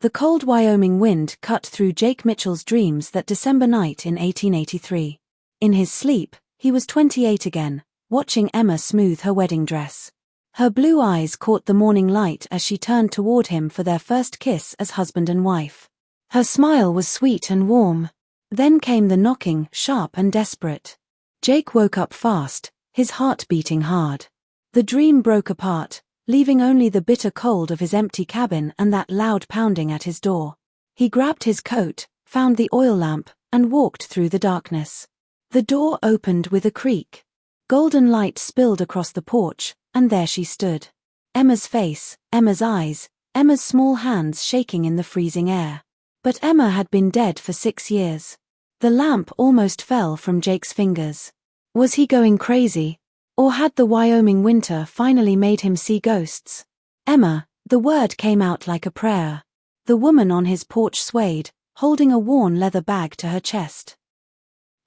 The cold Wyoming wind cut through Jake Mitchell's dreams that December night in 1883. In his sleep, he was 28 again, watching Emma smooth her wedding dress. Her blue eyes caught the morning light as she turned toward him for their first kiss as husband and wife. Her smile was sweet and warm. Then came the knocking, sharp and desperate. Jake woke up fast, his heart beating hard. The dream broke apart, leaving only the bitter cold of his empty cabin and that loud pounding at his door. He grabbed his coat, found the oil lamp, and walked through the darkness. The door opened with a creak. Golden light spilled across the porch, and there she stood. Emma's face, Emma's eyes, Emma's small hands shaking in the freezing air. But Emma had been dead for 6 years. The lamp almost fell from Jake's fingers. Was he going crazy? Or had the Wyoming winter finally made him see ghosts? Emma, the word came out like a prayer. The woman on his porch swayed, holding a worn leather bag to her chest.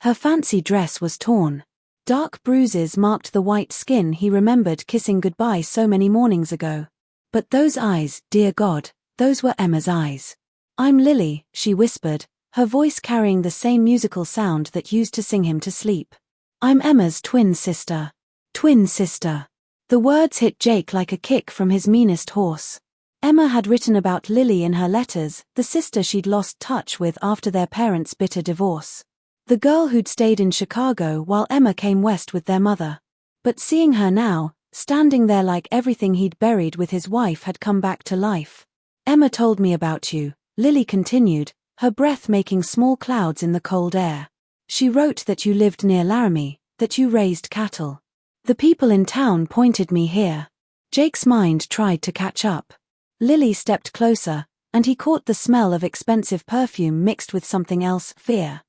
Her fancy dress was torn. Dark bruises marked the white skin he remembered kissing goodbye so many mornings ago. But those eyes, dear God, those were Emma's eyes. "I'm Lily," she whispered, her voice carrying the same musical sound that used to sing him to sleep. "I'm Emma's twin sister. Twin sister." The words hit Jake like a kick from his meanest horse. Emma had written about Lily in her letters, the sister she'd lost touch with after their parents' bitter divorce. The girl who'd stayed in Chicago while Emma came west with their mother. But seeing her now, standing there like everything he'd buried with his wife had come back to life. "Emma told me about you," Lily continued, her breath making small clouds in the cold air. "She wrote that you lived near Laramie, that you raised cattle. The people in town pointed me here." Jake's mind tried to catch up. Lily stepped closer, and he caught the smell of expensive perfume mixed with something else, fear.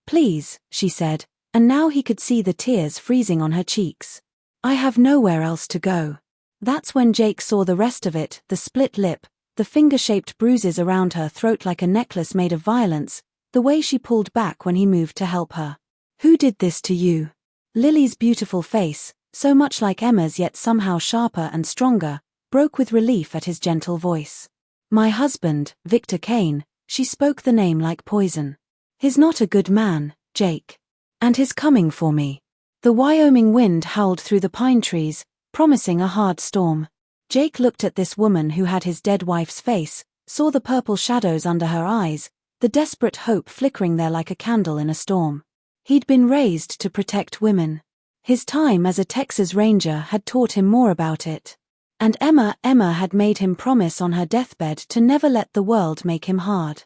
"Please," she said, and now he could see the tears freezing on her cheeks. "I have nowhere else to go." That's when Jake saw the rest of it, the split lip, the finger-shaped bruises around her throat like a necklace made of violence, the way she pulled back when he moved to help her. "Who did this to you?" Lily's beautiful face, so much like Emma's yet somehow sharper and stronger, broke with relief at his gentle voice. "My husband, Victor Kane," she spoke the name like poison. "He's not a good man, Jake. And he's coming for me." The Wyoming wind howled through the pine trees, promising a hard storm. Jake looked at this woman who had his dead wife's face, saw the purple shadows under her eyes, the desperate hope flickering there like a candle in a storm. He'd been raised to protect women. His time as a Texas Ranger had taught him more about it. And Emma had made him promise on her deathbed to never let the world make him hard.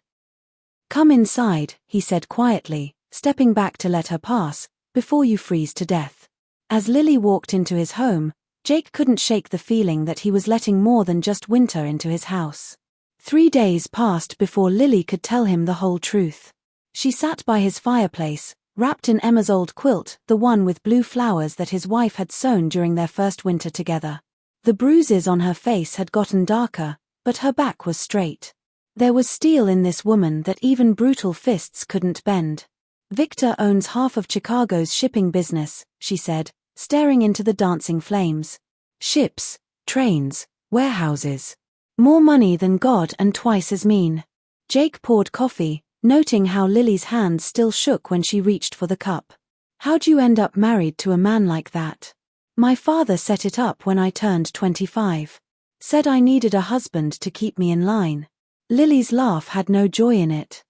"Come inside," he said quietly, stepping back to let her pass, "before you freeze to death." As Lily walked into his home, Jake couldn't shake the feeling that he was letting more than just winter into his house. 3 days passed before Lily could tell him the whole truth. She sat by his fireplace, wrapped in Emma's old quilt, the one with blue flowers that his wife had sewn during their first winter together. The bruises on her face had gotten darker, but her back was straight. There was steel in this woman that even brutal fists couldn't bend. "Victor owns half of Chicago's shipping business," she said, staring into the dancing flames. "Ships, trains, warehouses. More money than God and twice as mean." Jake poured coffee, noting how Lily's hands still shook when she reached for the cup. "How'd you end up married to a man like that?" "My father set it up when I turned 25. Said I needed a husband to keep me in line." Lily's laugh had no joy in it.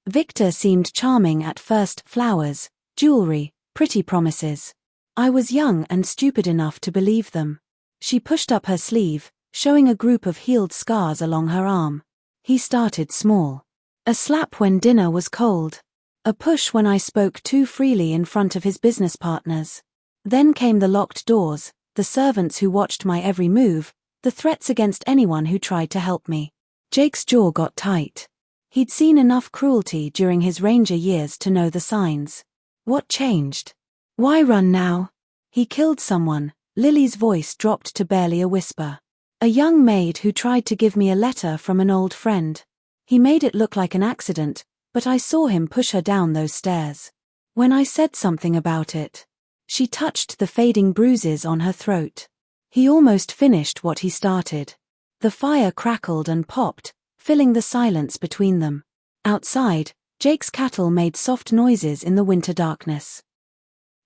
"Victor seemed charming at first, flowers, jewelry, pretty promises. I was young and stupid enough to believe them." She pushed up her sleeve, showing a group of healed scars along her arm. "He started small. A slap when dinner was cold. A push when I spoke too freely in front of his business partners. Then came the locked doors, the servants who watched my every move, the threats against anyone who tried to help me." Jake's jaw got tight. He'd seen enough cruelty during his ranger years to know the signs. What changed? Why run now? "He killed someone," Lily's voice dropped to barely a whisper. "A young maid who tried to give me a letter from an old friend. He made it look like an accident, but I saw him push her down those stairs. When I said something about it." She touched the fading bruises on her throat. "He almost finished what he started." The fire crackled and popped, filling the silence between them. Outside, Jake's cattle made soft noises in the winter darkness.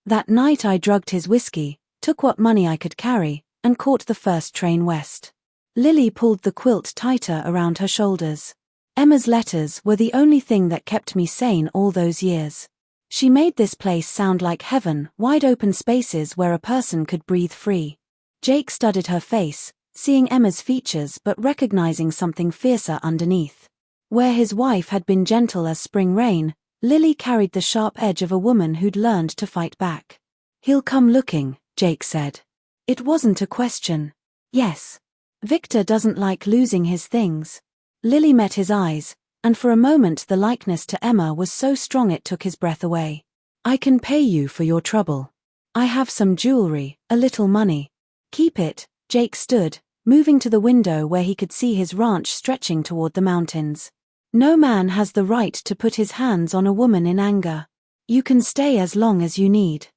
That night I drugged his whiskey, took what money I could carry, and caught the first train west. Lily pulled the quilt tighter around her shoulders. Emma's letters were the only thing that kept me sane all those years. She made this place sound like heaven, wide open spaces where a person could breathe free. Jake studied her face, seeing Emma's features but recognizing something fiercer underneath. Where his wife had been gentle as spring rain, Lily carried the sharp edge of a woman who'd learned to fight back. "He'll come looking," Jake said. It wasn't a question. Yes. Victor doesn't like losing his things. Lily met his eyes, and for a moment the likeness to Emma was so strong it took his breath away. "I can pay you for your trouble. I have some jewelry, a little money." "Keep it." Jake stood, moving to the window where he could see his ranch stretching toward the mountains. "No man has the right to put his hands on a woman in anger. You can stay as long as you need."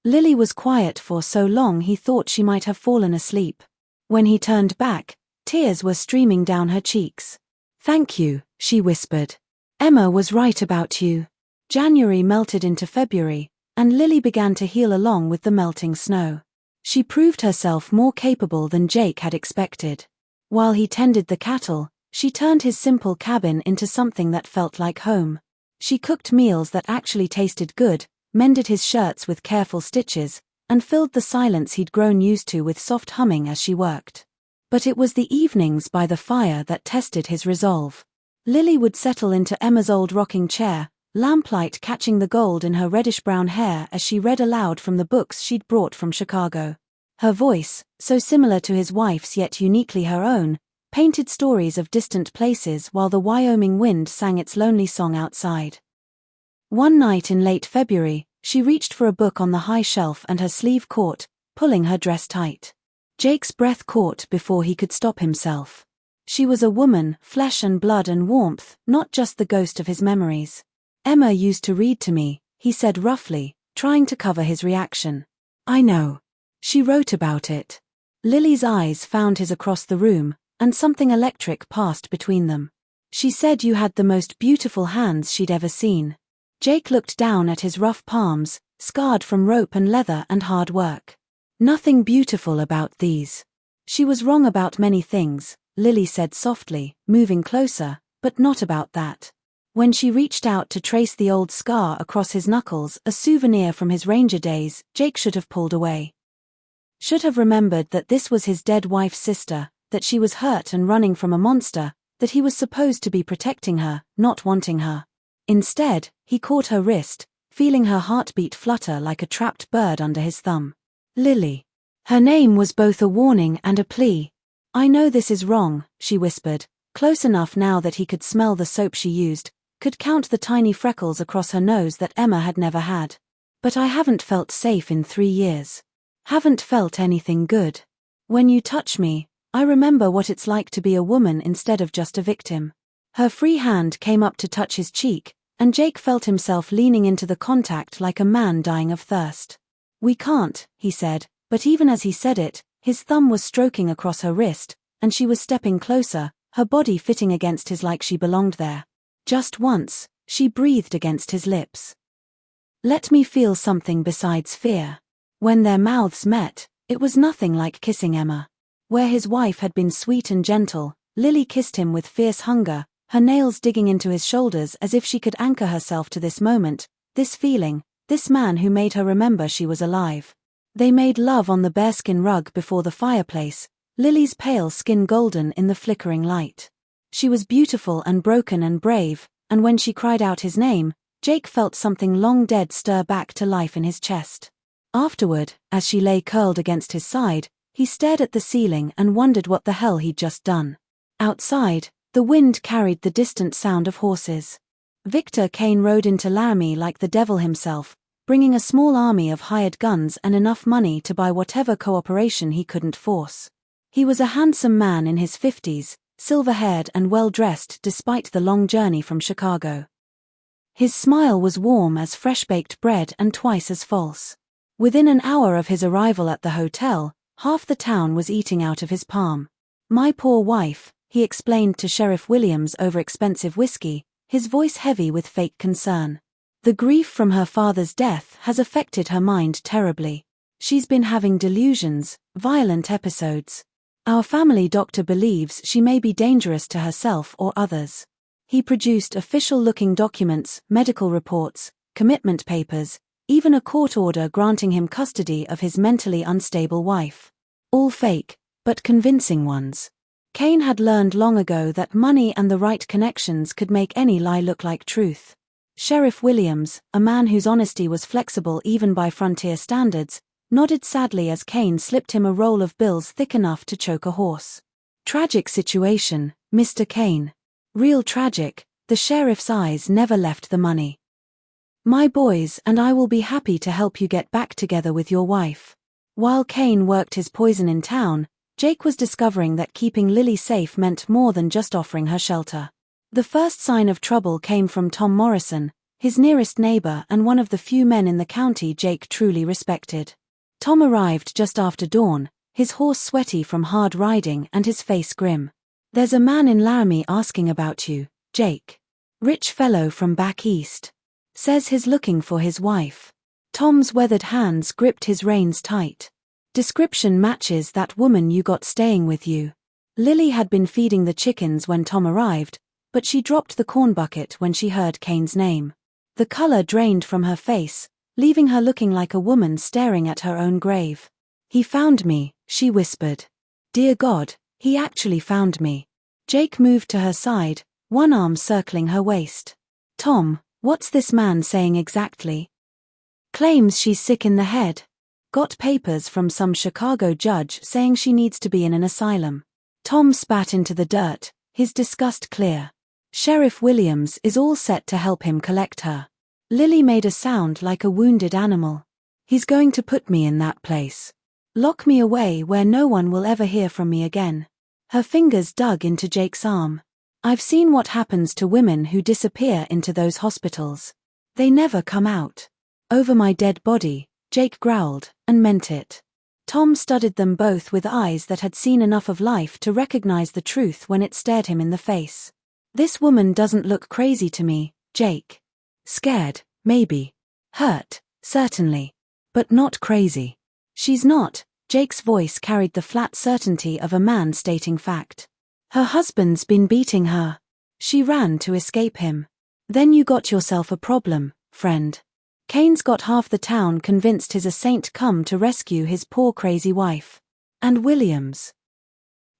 Lily was quiet for so long he thought she might have fallen asleep. When he turned back, tears were streaming down her cheeks. "Thank you," she whispered. "Emma was right about you." January melted into February, and Lily began to heal along with the melting snow. She proved herself more capable than Jake had expected. While he tended the cattle, she turned his simple cabin into something that felt like home. She cooked meals that actually tasted good, mended his shirts with careful stitches, and filled the silence he'd grown used to with soft humming as she worked. But it was the evenings by the fire that tested his resolve. Lily would settle into Emma's old rocking chair, lamplight catching the gold in her reddish-brown hair as she read aloud from the books she'd brought from Chicago. Her voice, so similar to his wife's yet uniquely her own, painted stories of distant places while the Wyoming wind sang its lonely song outside. One night in late February, she reached for a book on the high shelf and her sleeve caught, pulling her dress tight. Jake's breath caught before he could stop himself. She was a woman, flesh and blood and warmth, not just the ghost of his memories. "Emma used to read to me," he said roughly, trying to cover his reaction. "I know. She wrote about it." Lily's eyes found his across the room, and something electric passed between them. "She said you had the most beautiful hands she'd ever seen." Jake looked down at his rough palms, scarred from rope and leather and hard work. "Nothing beautiful about these." "She was wrong about many things," Lily said softly, moving closer, "but not about that." When she reached out to trace the old scar across his knuckles, a souvenir from his ranger days, Jake should have pulled away. Should have remembered that this was his dead wife's sister, that she was hurt and running from a monster, that he was supposed to be protecting her, not wanting her. Instead, he caught her wrist, feeling her heartbeat flutter like a trapped bird under his thumb. "Lily." Her name was both a warning and a plea. "I know this is wrong," she whispered, close enough now that he could smell the soap she used, could count the tiny freckles across her nose that Emma had never had. "But I haven't felt safe in 3 years. Haven't felt anything good. When you touch me, I remember what it's like to be a woman instead of just a victim." Her free hand came up to touch his cheek, and Jake felt himself leaning into the contact like a man dying of thirst. "We can't," he said, but even as he said it, his thumb was stroking across her wrist, and she was stepping closer, her body fitting against his like she belonged there. Just once, she breathed against his lips. "Let me feel something besides fear." When their mouths met, it was nothing like kissing Emma. Where his wife had been sweet and gentle, Lily kissed him with fierce hunger, her nails digging into his shoulders as if she could anchor herself to this moment, this feeling, this man who made her remember she was alive. They made love on the bearskin rug before the fireplace, Lily's pale skin golden in the flickering light. She was beautiful and broken and brave, and when she cried out his name, Jake felt something long dead stir back to life in his chest. Afterward, as she lay curled against his side, he stared at the ceiling and wondered what the hell he'd just done. Outside, the wind carried the distant sound of horses. Victor Kane rode into Laramie like the devil himself, bringing a small army of hired guns and enough money to buy whatever cooperation he couldn't force. He was a handsome man in his 50s, silver-haired and well-dressed despite the long journey from Chicago. His smile was warm as fresh-baked bread and twice as false. Within an hour of his arrival at the hotel, half the town was eating out of his palm. "My poor wife," he explained to Sheriff Williams over expensive whiskey, his voice heavy with fake concern. The grief from her father's death has affected her mind terribly. She's been having delusions, violent episodes. Our family doctor believes she may be dangerous to herself or others. He produced official-looking documents, medical reports, commitment papers, even a court order granting him custody of his mentally unstable wife. All fake, but convincing ones. Kane had learned long ago that money and the right connections could make any lie look like truth. Sheriff Williams, a man whose honesty was flexible even by frontier standards, nodded sadly as Kane slipped him a roll of bills thick enough to choke a horse. Tragic situation, Mr. Kane. Real tragic, the sheriff's eyes never left the money. My boys and I will be happy to help you get back together with your wife. While Kane worked his poison in town, Jake was discovering that keeping Lily safe meant more than just offering her shelter. The first sign of trouble came from Tom Morrison, his nearest neighbor and one of the few men in the county Jake truly respected. Tom arrived just after dawn, his horse sweaty from hard riding and his face grim. There's a man in Laramie asking about you, Jake. Rich fellow from back east. Says he's looking for his wife. Tom's weathered hands gripped his reins tight. Description matches that woman you got staying with you. Lily had been feeding the chickens when Tom arrived, but she dropped the corn bucket when she heard Kane's name. The color drained from her face, leaving her looking like a woman staring at her own grave. He found me, she whispered. Dear God, he actually found me. Jake moved to her side, one arm circling her waist. Tom, what's this man saying exactly? Claims she's sick in the head. Got papers from some Chicago judge saying she needs to be in an asylum. Tom spat into the dirt, his disgust clear. Sheriff Williams is all set to help him collect her. Lily made a sound like a wounded animal. He's going to put me in that place. Lock me away where no one will ever hear from me again. Her fingers dug into Jake's arm. I've seen what happens to women who disappear into those hospitals. They never come out. Over my dead body, Jake growled, and meant it. Tom studied them both with eyes that had seen enough of life to recognize the truth when it stared him in the face. This woman doesn't look crazy to me, Jake. Scared, maybe. Hurt, certainly. But not crazy. She's not. Jake's voice carried the flat certainty of a man stating fact. Her husband's been beating her. She ran to escape him. Then you got yourself a problem, friend. Kane's got half the town convinced he's a saint come to rescue his poor crazy wife. And Williams.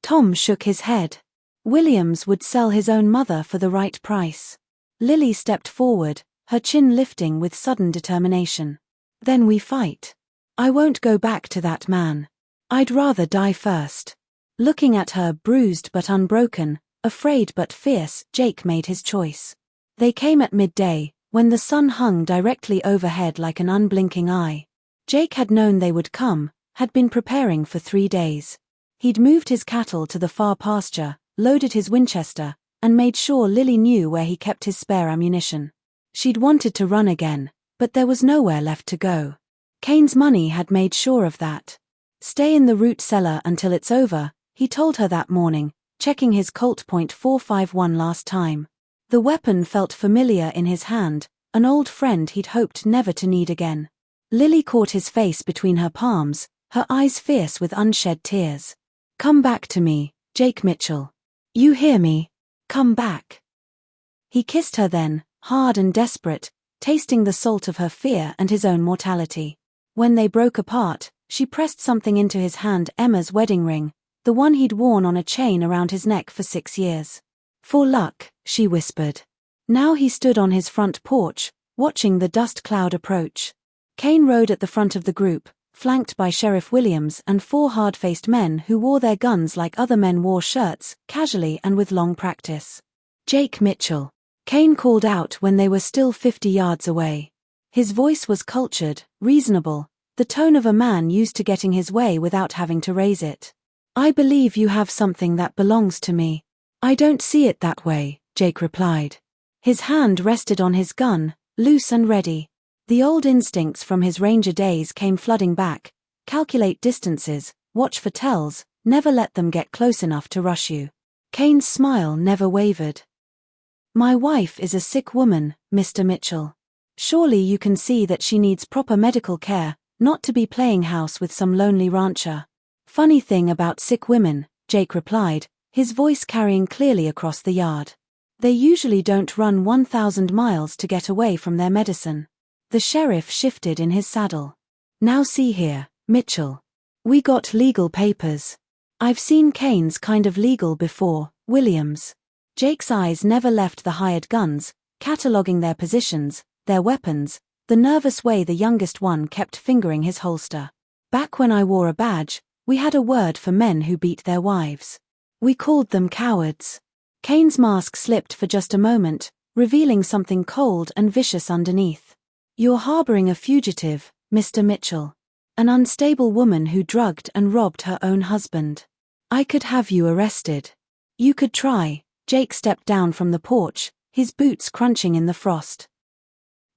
Tom shook his head. Williams would sell his own mother for the right price. Lily stepped forward, her chin lifting with sudden determination. Then we fight. I won't go back to that man. I'd rather die first. Looking at her bruised but unbroken, afraid but fierce, Jake made his choice. They came at midday, when the sun hung directly overhead like an unblinking eye. Jake had known they would come, had been preparing for 3 days. He'd moved his cattle to the far pasture, loaded his Winchester, and made sure Lily knew where he kept his spare ammunition. She'd wanted to run again, but there was nowhere left to go. Kane's money had made sure of that. Stay in the root cellar until it's over, he told her that morning, checking his Colt .451 last time. The weapon felt familiar in his hand, an old friend he'd hoped never to need again. Lily caught his face between her palms, her eyes fierce with unshed tears. Come back to me, Jake Mitchell. You hear me? Come back. He kissed her then, hard and desperate, tasting the salt of her fear and his own mortality. When they broke apart, she pressed something into his hand, Emma's wedding ring, the one he'd worn on a chain around his neck for 6 years. For luck, she whispered. Now he stood on his front porch, watching the dust cloud approach. Kane rode at the front of the group, flanked by Sheriff Williams and 4 hard-faced men who wore their guns like other men wore shirts, casually and with long practice. Jake Mitchell. Kane called out when they were still 50 yards away. His voice was cultured, reasonable, the tone of a man used to getting his way without having to raise it. I believe you have something that belongs to me. I don't see it that way, Jake replied. His hand rested on his gun, loose and ready. The old instincts from his ranger days came flooding back. Calculate distances, watch for tells, never let them get close enough to rush you. Kane's smile never wavered. My wife is a sick woman, Mr. Mitchell. Surely you can see that she needs proper medical care, not to be playing house with some lonely rancher. Funny thing about sick women, Jake replied, his voice carrying clearly across the yard. They usually don't run 1,000 miles to get away from their medicine. The sheriff shifted in his saddle. Now see here, Mitchell. We got legal papers. I've seen Kane's kind of legal before, Williams. Jake's eyes never left the hired guns, cataloguing their positions, their weapons, the nervous way the youngest one kept fingering his holster. Back when I wore a badge, we had a word for men who beat their wives. We called them cowards. Kane's mask slipped for just a moment, revealing something cold and vicious underneath. You're harboring a fugitive, Mr. Mitchell. An unstable woman who drugged and robbed her own husband. I could have you arrested. You could try. Jake stepped down from the porch, his boots crunching in the frost.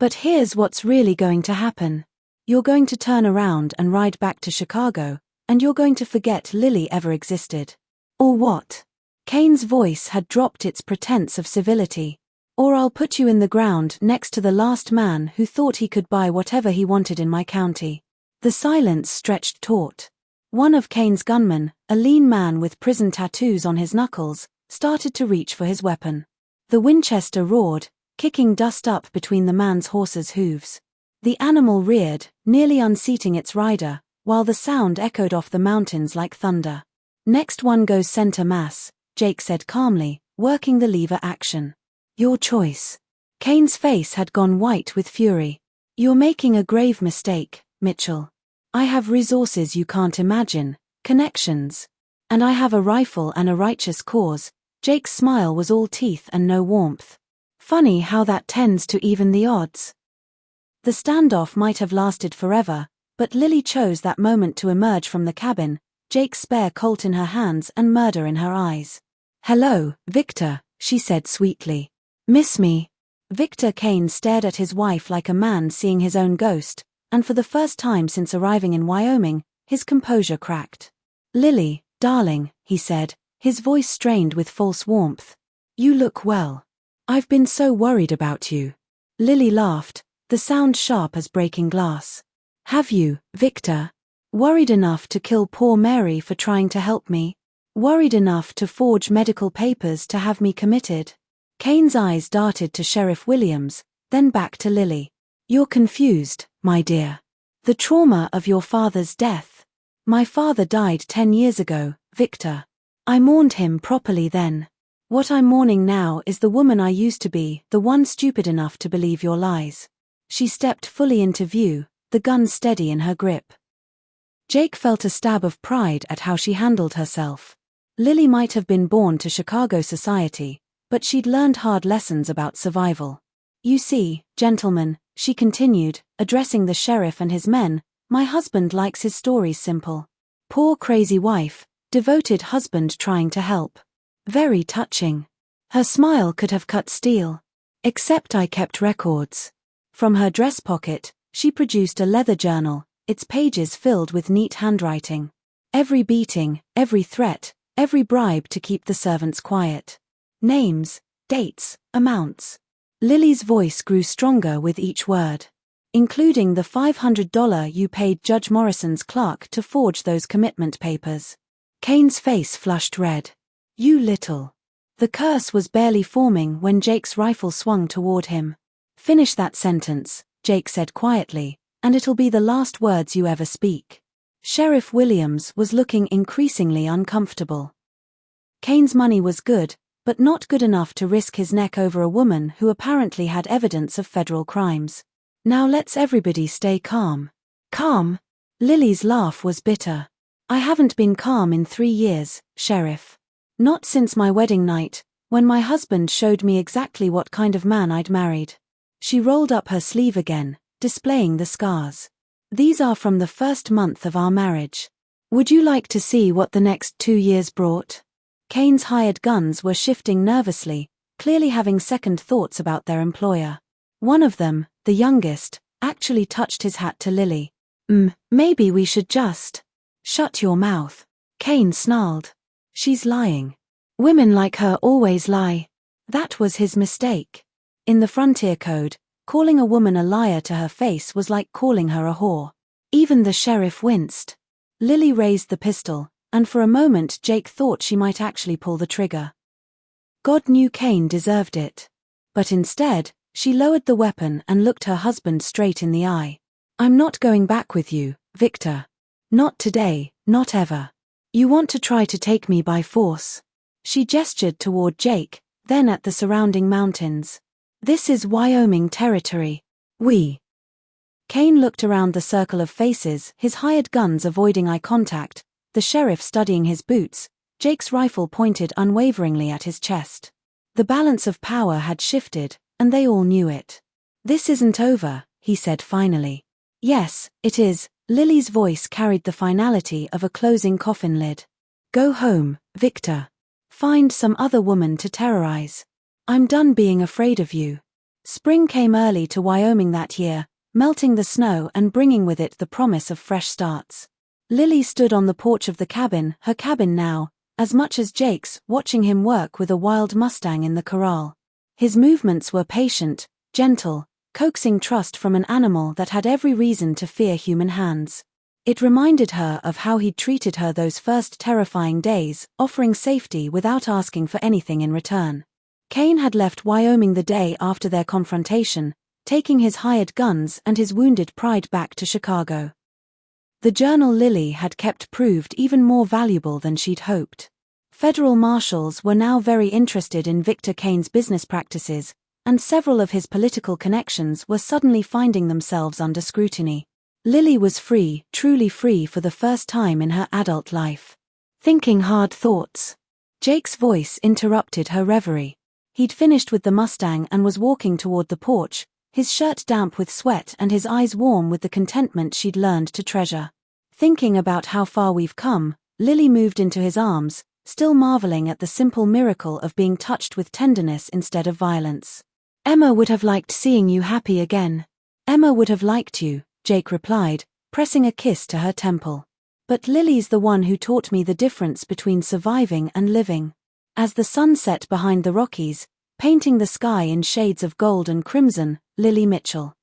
But here's what's really going to happen. You're going to turn around and ride back to Chicago, and you're going to forget Lily ever existed. Or what? Kane's voice had dropped its pretense of civility. Or I'll put you in the ground next to the last man who thought he could buy whatever he wanted in my county. The silence stretched taut. One of Kane's gunmen, a lean man with prison tattoos on his knuckles, started to reach for his weapon. The Winchester roared, kicking dust up between the man's horse's hooves. The animal reared, nearly unseating its rider, while the sound echoed off the mountains like thunder. Next one goes center mass, Jake said calmly, working the lever action. Your choice. Kane's face had gone white with fury. You're making a grave mistake, Mitchell. I have resources you can't imagine, connections. And I have a rifle and a righteous cause. Jake's smile was all teeth and no warmth. Funny how that tends to even the odds. The standoff might have lasted forever, but Lily chose that moment to emerge from the cabin, Jake's spare Colt in her hands and murder in her eyes. Hello, Victor, she said sweetly. Miss me? Victor Kane stared at his wife like a man seeing his own ghost, and for the first time since arriving in Wyoming, his composure cracked. Lily, darling, he said, his voice strained with false warmth. You look well. I've been so worried about you. Lily laughed, the sound sharp as breaking glass. Have you, Victor? Worried enough to kill poor Mary for trying to help me? Worried enough to forge medical papers to have me committed? Kane's eyes darted to Sheriff Williams, then back to Lily. You're confused, my dear. The trauma of your father's death. My father died 10 years ago, Victor. I mourned him properly then. What I'm mourning now is the woman I used to be, the one stupid enough to believe your lies. She stepped fully into view, the gun steady in her grip. Jake felt a stab of pride at how she handled herself. Lily might have been born to Chicago society, but she'd learned hard lessons about survival. You see, gentlemen, she continued, addressing the sheriff and his men, my husband likes his stories simple. Poor crazy wife, devoted husband trying to help. Very touching. Her smile could have cut steel. Except I kept records. From her dress pocket, she produced a leather journal, its pages filled with neat handwriting. Every beating, every threat, every bribe to keep the servants quiet. Names, dates, amounts. Lily's voice grew stronger with each word. Including the $500 you paid Judge Morrison's clerk to forge those commitment papers. Kane's face flushed red. You little. The curse was barely forming when Jake's rifle swung toward him. Finish that sentence, Jake said quietly, and it'll be the last words you ever speak. Sheriff Williams was looking increasingly uncomfortable. Kane's money was good, but not good enough to risk his neck over a woman who apparently had evidence of federal crimes. Now let's everybody stay calm. Calm? Lily's laugh was bitter. I haven't been calm in 3 years, Sheriff. Not since my wedding night, when my husband showed me exactly what kind of man I'd married. She rolled up her sleeve again, displaying the scars. These are from the first month of our marriage. Would you like to see what the next 2 years brought? Kane's hired guns were shifting nervously, clearly having second thoughts about their employer. One of them, the youngest, actually touched his hat to Lily. Maybe we should just... Shut your mouth. Kane snarled. She's lying. Women like her always lie. That was his mistake. In the Frontier Code, calling a woman a liar to her face was like calling her a whore. Even the sheriff winced. Lily raised the pistol, and for a moment Jake thought she might actually pull the trigger. God knew Kane deserved it. But instead, she lowered the weapon and looked her husband straight in the eye. "I'm not going back with you, Victor. Not today, not ever. You want to try to take me by force." She gestured toward Jake, then at the surrounding mountains. "This is Wyoming territory. Kane looked around the circle of faces, his hired guns avoiding eye contact, the sheriff studying his boots, Jake's rifle pointed unwaveringly at his chest. The balance of power had shifted, and they all knew it. "This isn't over," he said finally. "Yes, it is." Lily's voice carried the finality of a closing coffin lid. "Go home, Victor. Find some other woman to terrorize. I'm done being afraid of you." Spring came early to Wyoming that year, melting the snow and bringing with it the promise of fresh starts. Lily stood on the porch of the cabin, her cabin now, as much as Jake's, watching him work with a wild Mustang in the corral. His movements were patient, gentle, coaxing trust from an animal that had every reason to fear human hands. It reminded her of how he'd treated her those first terrifying days, offering safety without asking for anything in return. Kane had left Wyoming the day after their confrontation, taking his hired guns and his wounded pride back to Chicago. The journal Lily had kept proved even more valuable than she'd hoped. Federal marshals were now very interested in Victor Kane's business practices, and several of his political connections were suddenly finding themselves under scrutiny. Lily was free, truly free for the first time in her adult life. Thinking hard thoughts. Jake's voice interrupted her reverie. He'd finished with the Mustang and was walking toward the porch, his shirt damp with sweat and his eyes warm with the contentment she'd learned to treasure. "Thinking about how far we've come," Lily moved into his arms, still marveling at the simple miracle of being touched with tenderness instead of violence. "Emma would have liked seeing you happy again." "Emma would have liked you," Jake replied, pressing a kiss to her temple. "But Lily's the one who taught me the difference between surviving and living." As the sun set behind the Rockies, painting the sky in shades of gold and crimson, Lily Mitchell.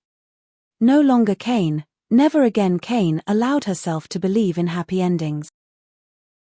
No longer Kane, never again Kane allowed herself to believe in happy endings.